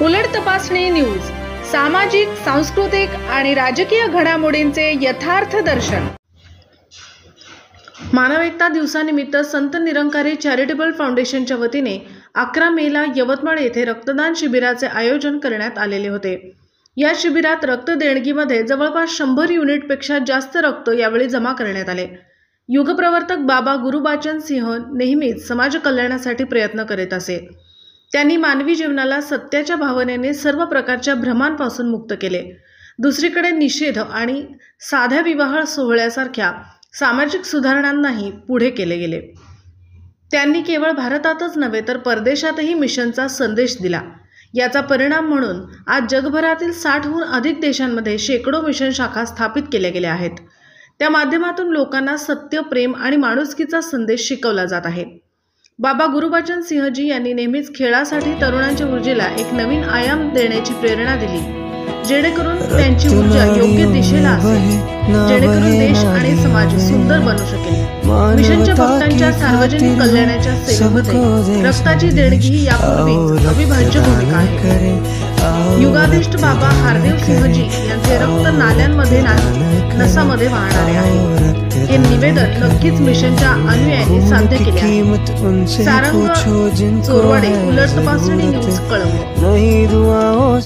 उलट तपासणी न्यूज, सामाजिक, सांस्कृतिक आणि राजकीय घडामोडींचे यथार्थ दर्शन। मानव एकता दिवसानिमित्त संत निरंकारी चॅरिटेबल फाउंडेशनच्या वतीने 11 मेला यवतमाळ येथे रक्तदान शिबिराचे आयोजन करण्यात आलेले होते। या शिबिरात रक्त देणगीमध्ये जवळपास 100 युनिटपेक्षा जास्त रक्त यावेळी जमा करण्यात आले। युगप्रवर्तक बाबा गुरुबचन सिंह नेहमीच समाज कल्याणासाठी प्रयत्न करीत असे। त्यांनी मानवी जीवनाला सत्याच्या भावनेने सर्व प्रकारच्या भ्रमांपासून मुक्त केले। दुसरीकडे निषेध आणि साध्या विवाह सोहळ्यासारख्या सामाजिक सुधारणांनाही पुढे केले गेले। त्यांनी केवळ भारतातच नव्हे तर परदेशातही मिशनचा संदेश दिला। याचा परिणाम म्हणून आज जगभरातील 60हून अधिक देशांमध्ये शेकडो मिशन शाखा स्थापित केल्या गेल्या आहेत। त्या माध्यमातून लोकांना सत्य, प्रेम आणि माणुसकीचा संदेश शिकवला जात आहे। बाबा गुरुबचन सिंहजी यांनी नेहमीच खेळासाठी तरुणांच्या ऊर्जेला एक नवीन आयाम देण्याची प्रेरणा दिली, जेणेकरून त्यांची ऊर्जा योग्य दिशेला असेल, जेणेकरून देश आणि समाज सुंदर बनू शकेल। मिशनच्या भक्तांच्या सार्वजनिक कल्याणाच्या सेवेमध्ये रक्ताची देणगी ही यापूर्वीच अविभाज्य भूमिका आहे। युगाधिष्ठ बाबा हार्देव सिंहजी यांचे रक्त नाल्यांमध्ये नाही, नसामध्ये वाहणारे आहे। हे निवेदन नक्कीच मिशनच्या अनुयायांनी साध्य केले आहे। सारंग चोरवाडे, उलट तपासणी न्यूज, कळंब।